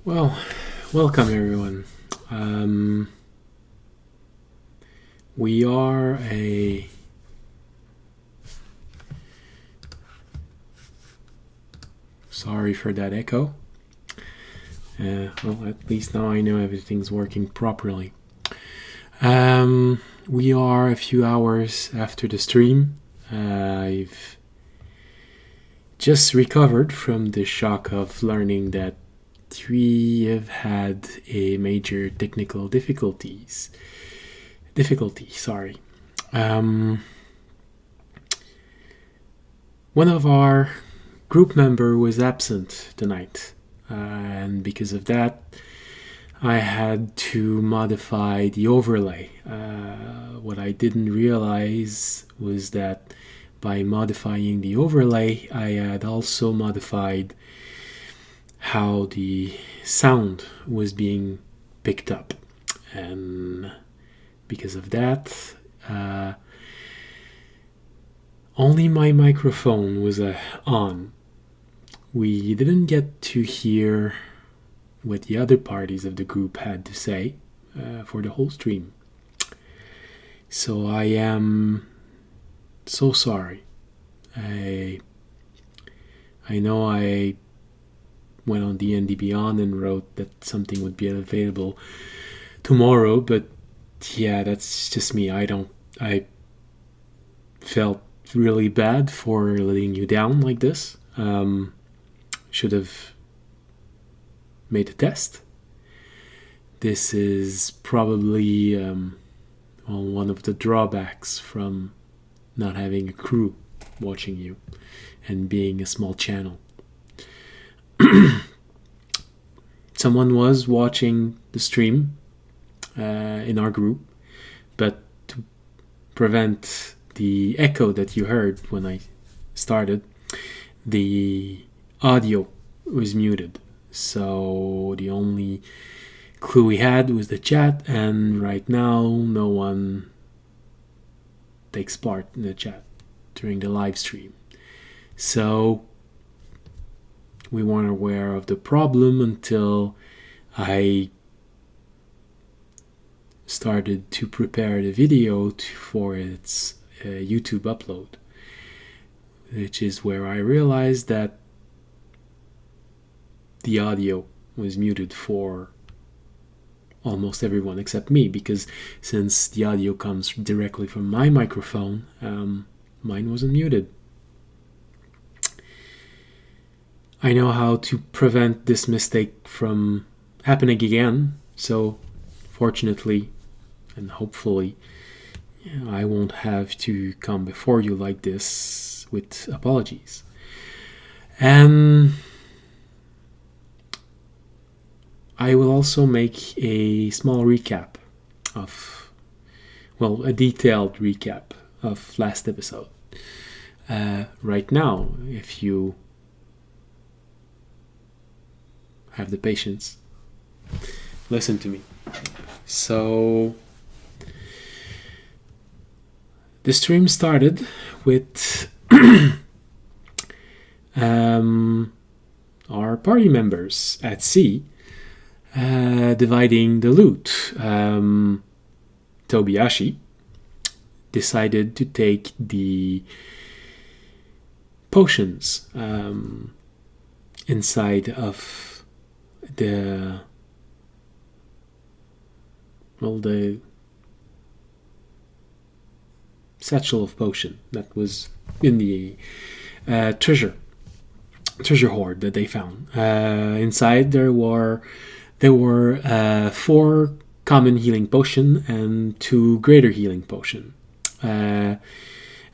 Well, welcome everyone. Um, we are a sorry for that echo. Well, at least now I know everything's working properly. We are a few hours after the stream. I've just recovered from the shock of learning that we have had a major technical difficulty. Sorry. Um, One of our group member was absent tonight, and because of that, I had to modify the overlay. What I didn't realize was that by modifying the overlay, I had also modified how the sound was being picked up, and because of that, only my microphone was on. We didn't get to hear what the other parties of the group had to say for the whole stream. So I am so sorry. I know I went on D&D Beyond and wrote that something would be available tomorrow, but yeah, that's just me. I felt really bad for letting you down like this. Should have made a test. This is probably one of the drawbacks from not having a crew watching you and being a small channel. Someone was watching the stream in our group, but to prevent the echo that you heard when I started, the audio was muted. So the only clue we had was the chat, and right now no one takes part in the chat during the live stream. So we weren't aware of the problem until I started to prepare the video for its YouTube upload, which is where I realized that the audio was muted for almost everyone except me, because since the audio comes directly from my microphone, mine wasn't muted. I know how to prevent this mistake from happening again, so fortunately and hopefully I won't have to come before you like this with apologies. And I will also make a small recap of, well, a detailed recap of last episode. Right now, if you have the patience, listen to me. So, the stream started with our party members at sea dividing the loot. Tobiyashi decided to take the potions inside of the satchel of potion that was in the treasure hoard that they found. Inside there were 4 common healing potion and 2 greater healing potion.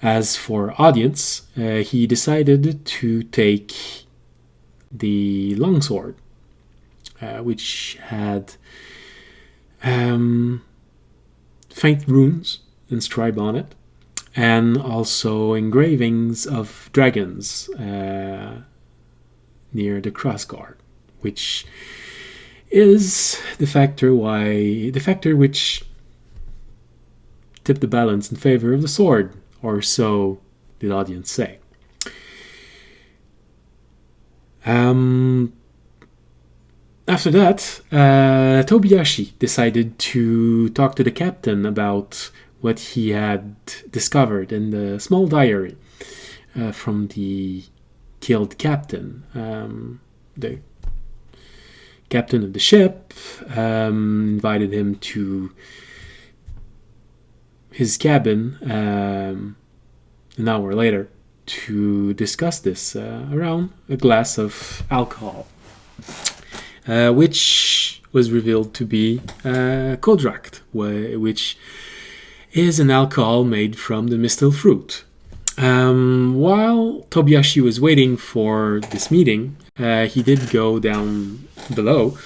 As for audience, he decided to take the longsword, which had faint runes inscribed on it, and also engravings of dragons near the crossguard, which is the factor which tipped the balance in favor of the sword, or so the audience say. After that, Tobiyashi decided to talk to the captain about what he had discovered in the small diary from the killed captain. The captain of the ship invited him to his cabin an hour later to discuss this around a glass of alcohol, which was revealed to be Kodrakt, which is an alcohol made from the mistletoe fruit. While Tobiyashi was waiting for this meeting, he did go down below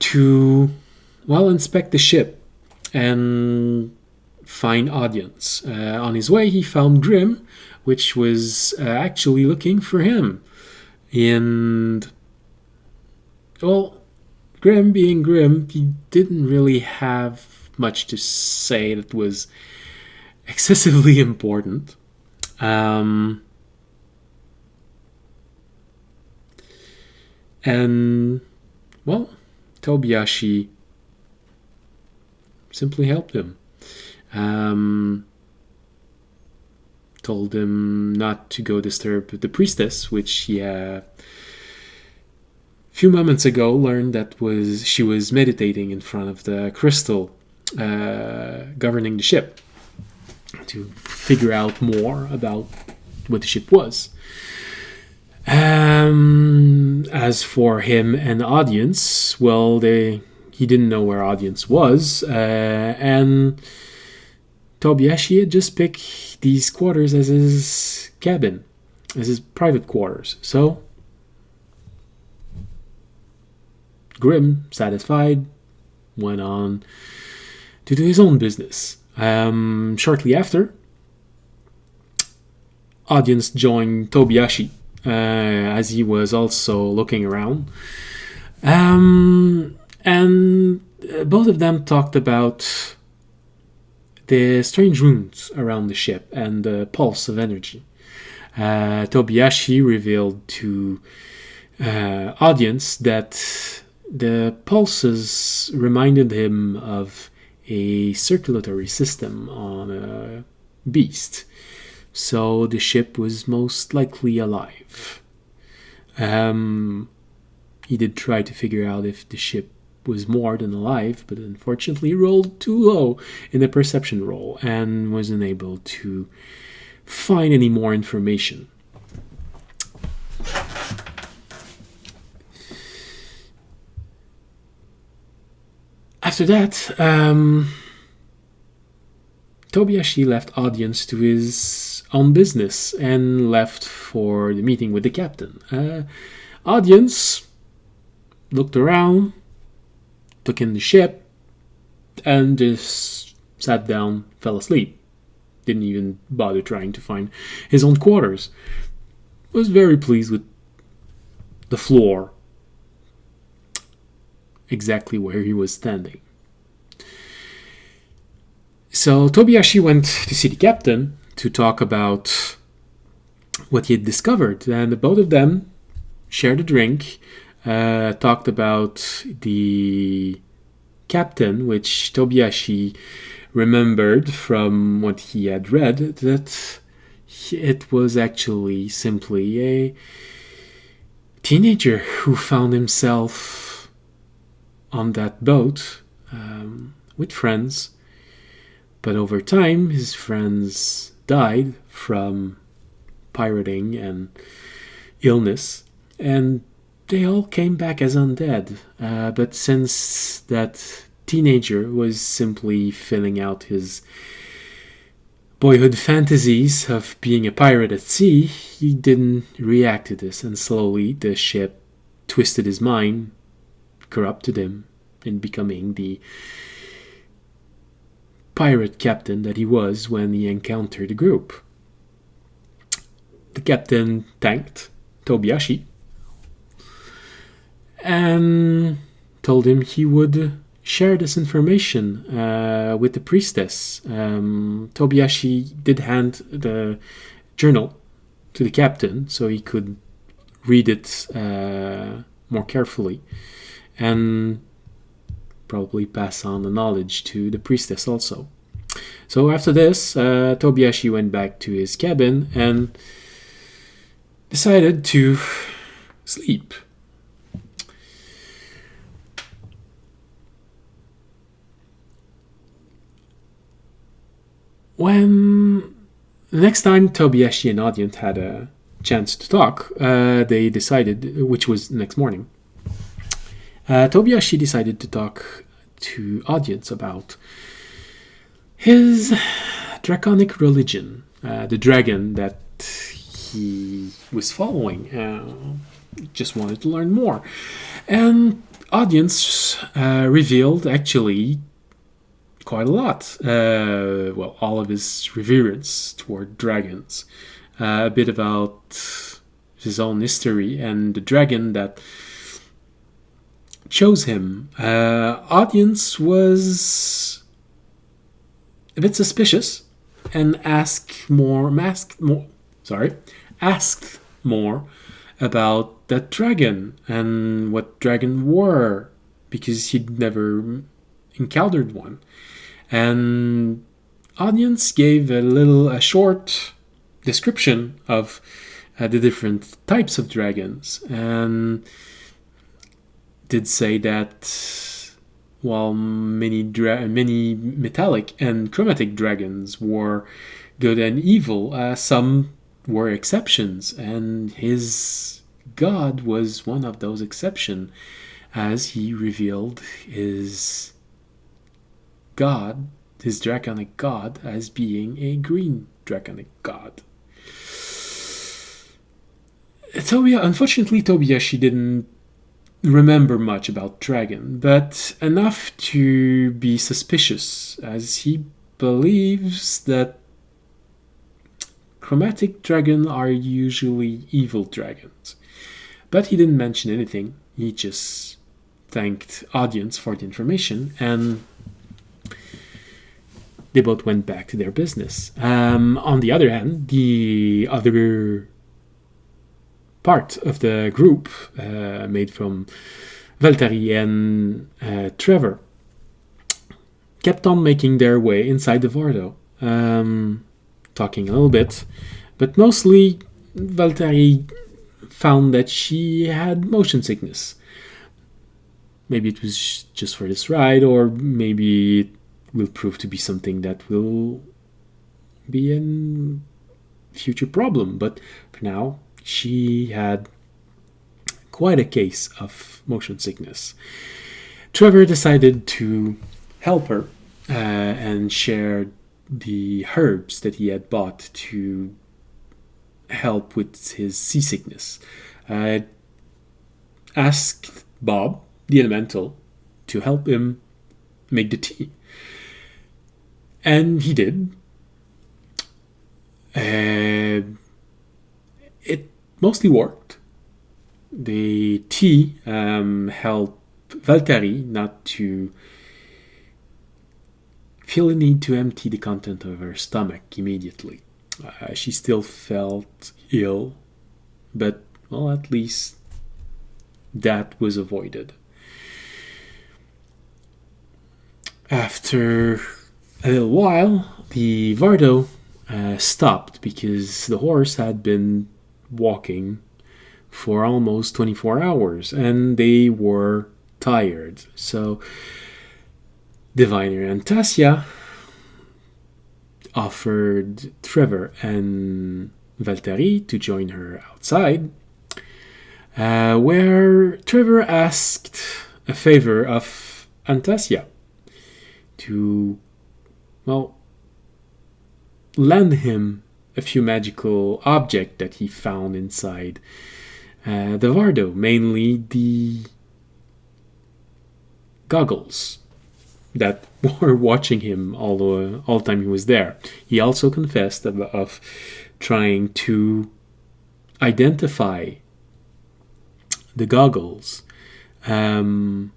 to, inspect the ship and find audience. On his way, he found Grim, which was actually looking for him. And, Grim being Grim, he didn't really have much to say that was excessively important. And, Tobiyashi simply helped him. Told him not to go disturb the priestess, which he a few moments ago learned that she was meditating in front of the crystal governing the ship to figure out more about what the ship was. As for him and the audience, he didn't know where audience was, and Tobiyashi had just picked these quarters as his cabin, as his private quarters. So, Grim, satisfied, went on to do his own business. Shortly after, audience joined Tobiyashi as he was also looking around. And both of them talked about the strange runes around the ship and the pulse of energy. Tobiyashi revealed to audience that the pulses reminded him of a circulatory system on a beast. So the ship was most likely alive. He did try to figure out if the ship was more than alive, but unfortunately rolled too low in the perception roll and was unable to find any more information. After that, Tobiyashi left audience to his own business and left for the meeting with the captain. Audience looked around, took in the ship, and just sat down, fell asleep. Didn't even bother trying to find his own quarters. Was very pleased with the floor, exactly where he was standing. So Tobiyashi went to see the captain to talk about what he had discovered, and both of them shared a drink, talked about the captain, which Tobiyashi remembered from what he had read, that it was actually simply a teenager who found himself on that boat with friends. But over time, his friends died from pirating and illness, and they all came back as undead. But since that teenager was simply filling out his boyhood fantasies of being a pirate at sea, he didn't react to this, and slowly the ship twisted his mind, corrupted him, in becoming the pirate captain that he was when he encountered the group. The captain thanked Tobiyashi and told him he would share this information with the priestess. Tobiyashi did hand the journal to the captain so he could read it more carefully and probably pass on the knowledge to the priestess also. So after this, Tobiashi went back to his cabin and decided to sleep. When the next time Tobiashi and Audience had a chance to talk, they decided, which was next morning, Tobiashi decided to talk to Audience about his draconic religion, the dragon that he was following. Just wanted to learn more. And Audience revealed actually quite a lot. All of his reverence toward dragons. A bit about his own history and the dragon that chose him. Audience was a bit suspicious and asked more about that dragon and what dragon were, because he'd never encountered one. And Audience gave a short description of the different types of dragons, and did say that while many metallic and chromatic dragons were good and evil, some were exceptions, and his god was one of those exceptions, as he revealed his god, his draconic god, as being a green draconic god. Unfortunately, Tobiashi didn't remember much about dragon, but enough to be suspicious, as he believes that chromatic dragons are usually evil dragons. But he didn't mention anything. He just thanked Audience for the information, and they both went back to their business. On the other hand, the other part of the group, made from Valtteri and Trevor, kept on making their way inside the Vardo, talking a little bit, but mostly Valtteri found that she had motion sickness. Maybe it was just for this ride, or maybe it will prove to be something that will be a future problem. But for now, she had quite a case of motion sickness. Trevor decided to help her and share the herbs that he had bought to help with his seasickness. Asked Bob, the elemental, to help him make the tea. And he did. It mostly worked. The tea helped Valtteri not to feel a need to empty the content of her stomach immediately. She still felt ill, but, well, at least that was avoided. After a little while, the Vardo stopped because the horse had been walking for almost 24 hours and they were tired. So Diviner and Tassia offered Trevor and Valtteri to join her outside, where Trevor asked a favor of Antasia to, well, lend him a few magical objects that he found inside the Vardo, mainly the goggles that were watching him all the time he was there. He also confessed of trying to identify the goggles, and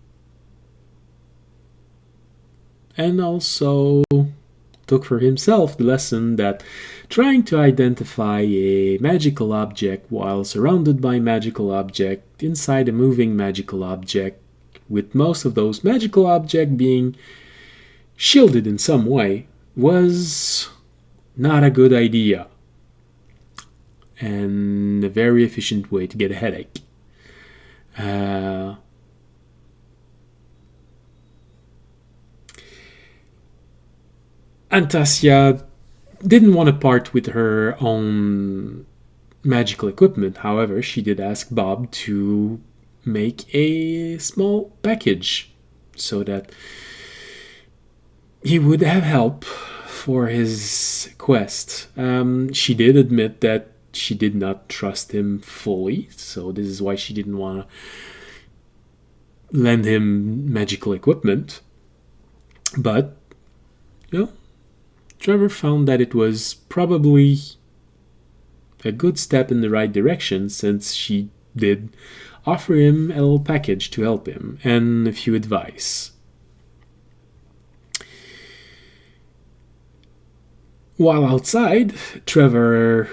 also took for himself the lesson that trying to identify a magical object while surrounded by magical object inside a moving magical object with most of those magical objects being shielded in some way, was not a good idea and a very efficient way to get a headache. Antasia didn't want to part with her own magical equipment. However, she did ask Bob to make a small package so that he would have help for his quest. She did admit that she did not trust him fully, so this is why she didn't want to lend him magical equipment. But, Trevor found that it was probably a good step in the right direction, since she did offer him a little package to help him and a few advice. While outside, Trevor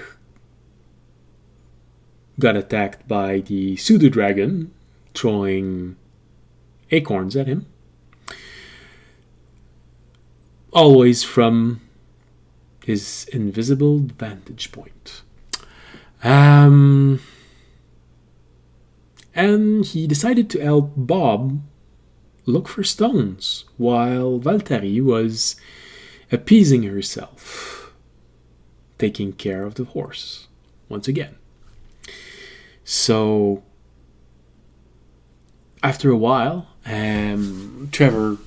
got attacked by the pseudo dragon, throwing acorns at him. Always from his invisible vantage point. And he decided to help Bob look for stones, while Valtteri was appeasing herself, taking care of the horse once again. So, after a while, Trevor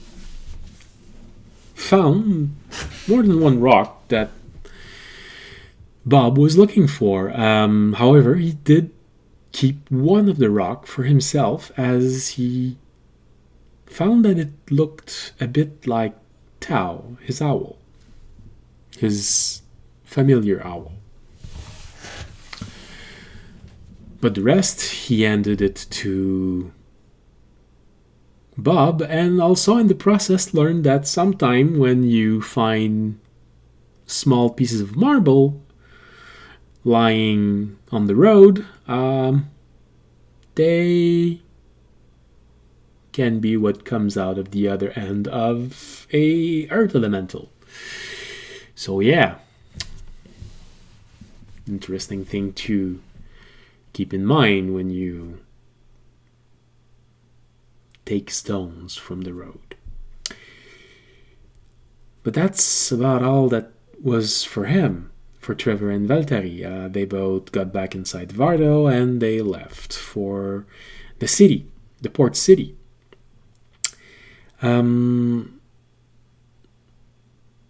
found more than one rock that Bob was looking for. However, he did keep one of the rock for himself, as he found that it looked a bit like Tao, his owl, his familiar owl. But the rest, he handed it to Bob, and also in the process learned that sometime when you find small pieces of marble lying on the road, they can be what comes out of the other end of a earth elemental. So yeah, interesting thing to keep in mind when you take stones from the road. But that's about all that was for him, for Trevor and Valtteri. They both got back inside Vardo and they left for the city, the port city.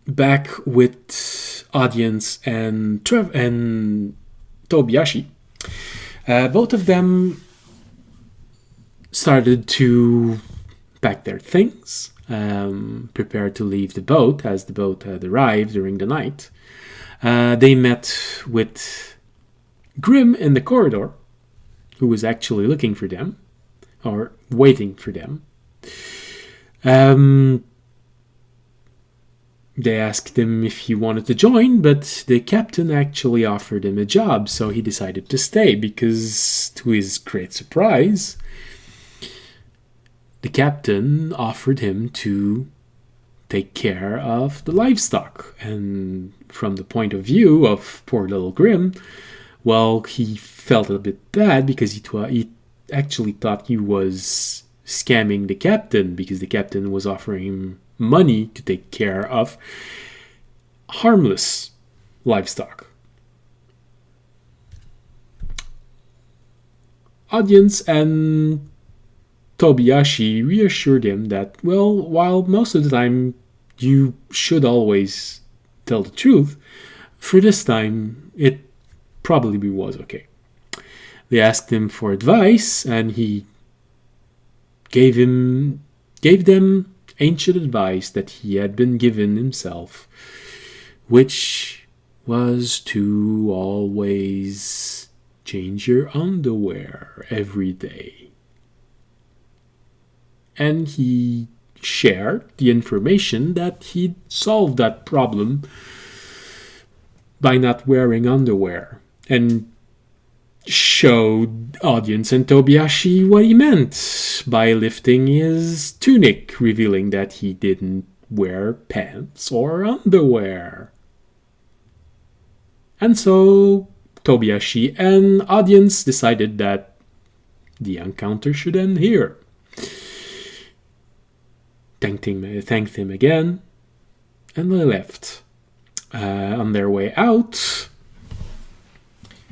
Back with Audience and Tobiyashi, both of them started to pack their things, prepared to leave the boat, as the boat had arrived during the night. They met with Grim in the corridor, who was actually looking for them, or waiting for them. They asked him if he wanted to join, but the captain actually offered him a job, so he decided to stay because, to his great surprise, the captain offered him to take care of the livestock. And from the point of view of poor little Grim, well, he felt a bit bad because he actually thought he was scamming the captain, because the captain was offering him money to take care of harmless livestock. Audience and Tobiyashi reassured him that, well, while most of the time you should always tell the truth, for this time it probably was okay. They asked him for advice, and he gave them ancient advice that he had been given himself, which was to always change your underwear every day. And he shared the information that he'd solved that problem by not wearing underwear. And showed audience and Tobiashi what he meant by lifting his tunic, revealing that he didn't wear pants or underwear. And so Tobiashi and audience decided that the encounter should end here. Thanked him again, and they left. On their way out,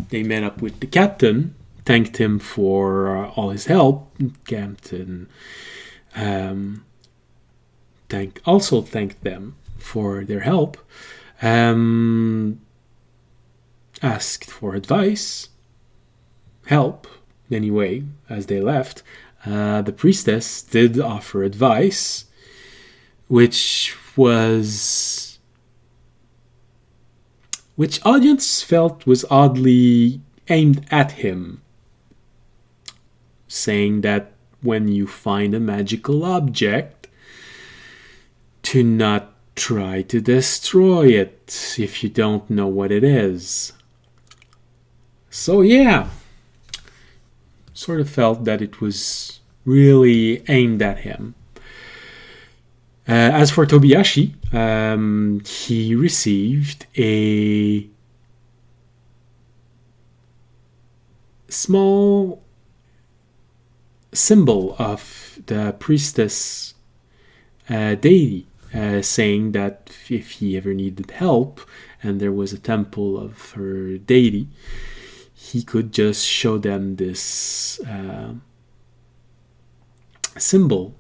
they met up with the captain, thanked him for all his help. Captain also thanked them for their help. Asked for advice, help, anyway, as they left. The priestess did offer advice, which audience felt was oddly aimed at him, saying that when you find a magical object, to not try to destroy it if you don't know what it is. So yeah, sort of felt that it was really aimed at him. As for Tobiashi, he received a small symbol of the priestess deity, saying that if he ever needed help and there was a temple of her deity, he could just show them this symbol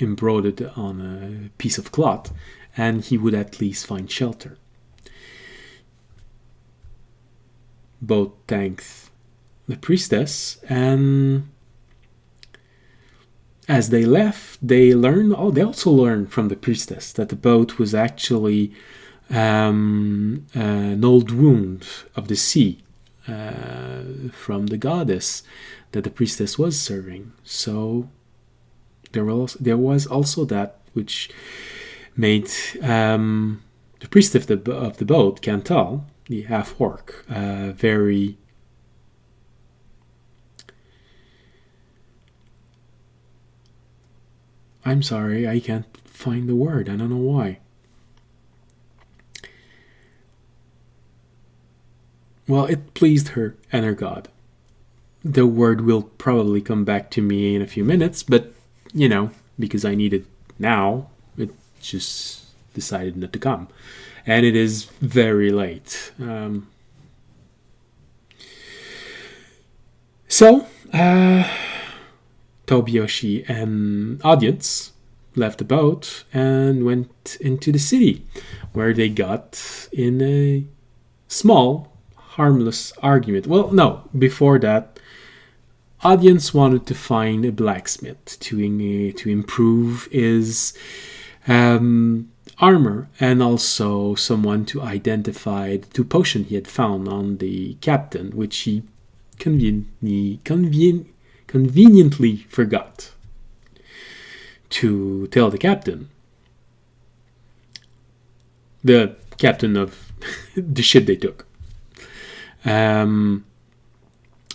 embroidered on a piece of cloth, and he would at least find shelter. Both thanked the priestess, and as they left, they also learned from the priestess that the boat was actually an old wound of the sea from the goddess that the priestess was serving. So there was also that, which made the priest of the boat, Cantal, the half-orc, very I'm sorry, I can't find the word. I don't know why. Well, it pleased her and her god. The word will probably come back to me in a few minutes, but, because I need it now, it just decided not to come. And it is very late. So, Tobiashi and audience left the boat and went into the city, where they got in a small, harmless argument. Well, no, before that, audience wanted to find a blacksmith to improve his armor, and also someone to identify the 2 potions he had found on the captain, which he conveniently forgot to tell the captain. The captain of the ship they took.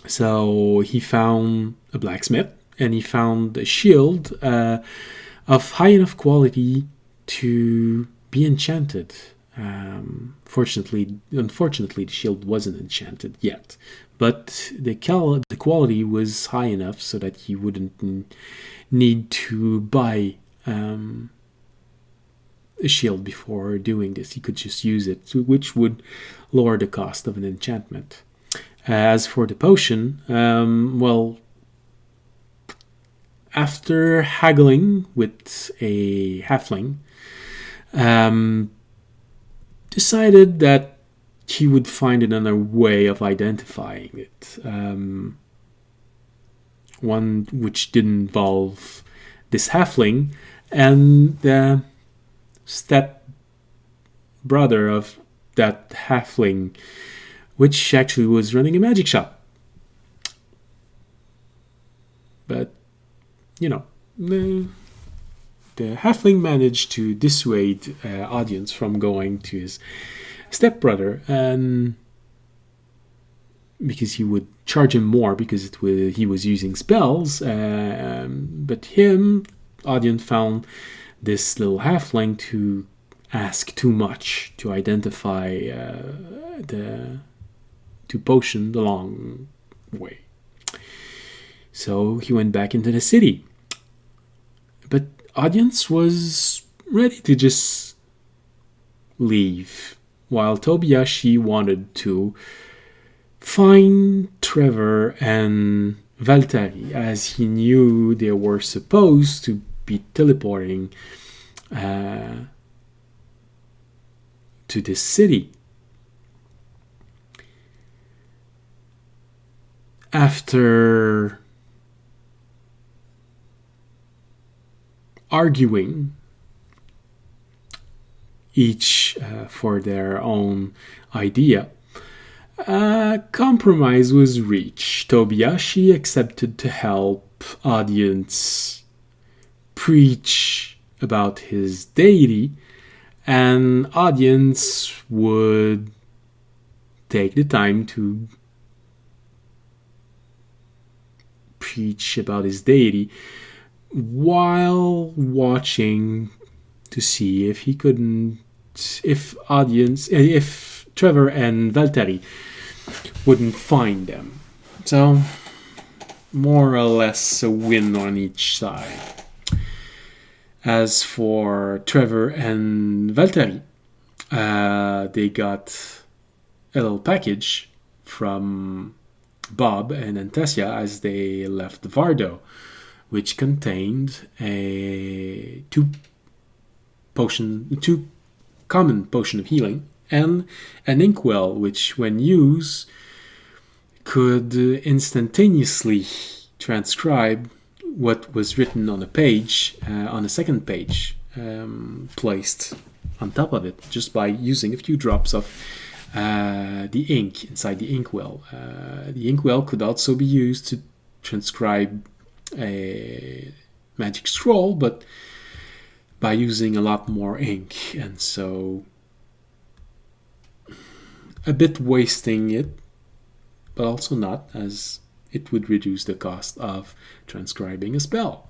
So he found a blacksmith, and he found a shield of high enough quality to be enchanted. Unfortunately, the shield wasn't enchanted yet, but the quality was high enough so that he wouldn't need to buy a shield before doing this. He could just use it, which would lower the cost of an enchantment. As for the potion, after haggling with a halfling, decided that he would find another way of identifying it. One which didn't involve this halfling and the step brother of that halfling, which actually was running a magic shop. But, the halfling managed to dissuade audience from going to his stepbrother, and because he would charge him more because he was using spells. But him, audience found this little halfling to ask too much to identify the two potion the long way. So he went back into the city. But audience was ready to just leave, while Tobiyashi wanted to find Trevor and Valtteri, as he knew they were supposed to be teleporting to this city. After arguing, each for their own idea, a compromise was reached. Tobiyashi accepted to help audience preach about his deity, and audience would take the time to preach about his deity while watching to see if Trevor and Valtteri wouldn't find them. So, more or less a win on each side. As for Trevor and Valtteri, they got a little package from Bob and Antasia as they left Vardo, which contained two common potion of healing and an inkwell, which when used could instantaneously transcribe what was written on a page, on a second page, placed on top of it, just by using a few drops of the ink inside the inkwell. The inkwell could also be used to transcribe a magic scroll, but by using a lot more ink, and so a bit wasting it, but also not, as it would reduce the cost of transcribing a spell.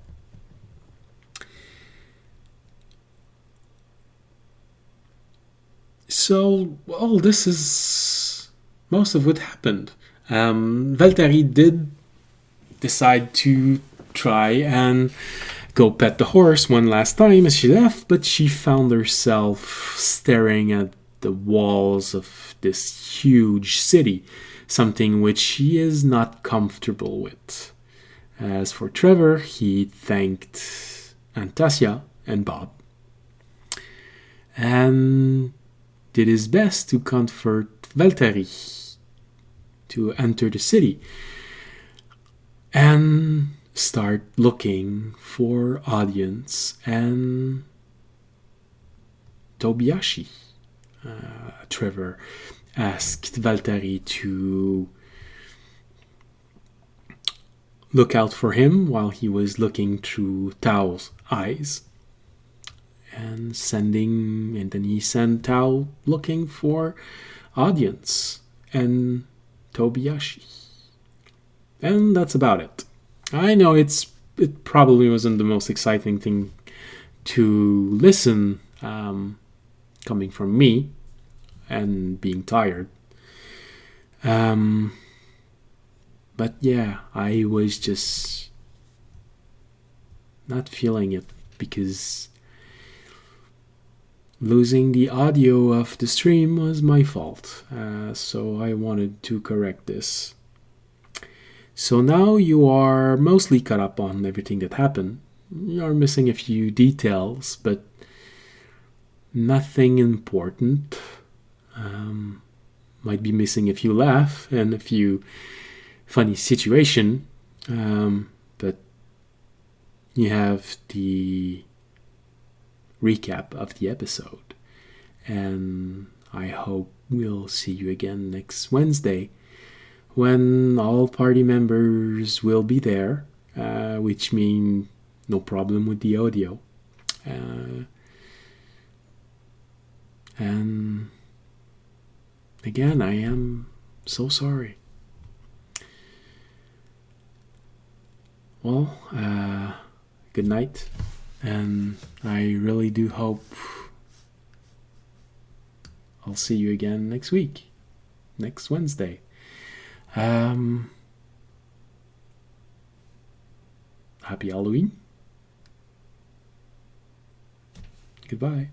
So, well, this is most of what happened. Valtteri did decide to try and go pet the horse one last time as she left, but she found herself staring at the walls of this huge city, something which she is not comfortable with. As for Trevor, he thanked Antasia and Bob and did his best to comfort Valtteri to enter the city and start looking for audience and Tobiyashi. Trevor asked Valtteri to look out for him while he was looking through Tao's eyes, and then he sent Tao looking for audience and Tobiyashi. And that's about it. I know it probably wasn't the most exciting thing to listen, coming from me and being tired. But yeah, I was just not feeling it because losing the audio of the stream was my fault. So I wanted to correct this. So now you are mostly caught up on everything that happened. You are missing a few details, but nothing important. Might be missing a few laughs and a few funny situation, but you have the recap of the episode, and I hope we'll see you again next Wednesday when all party members will be there, which means no problem with the audio. And again, I am so sorry. well, good night, and I really do hope I'll see you again next week, next Wednesday. Happy Halloween. Goodbye.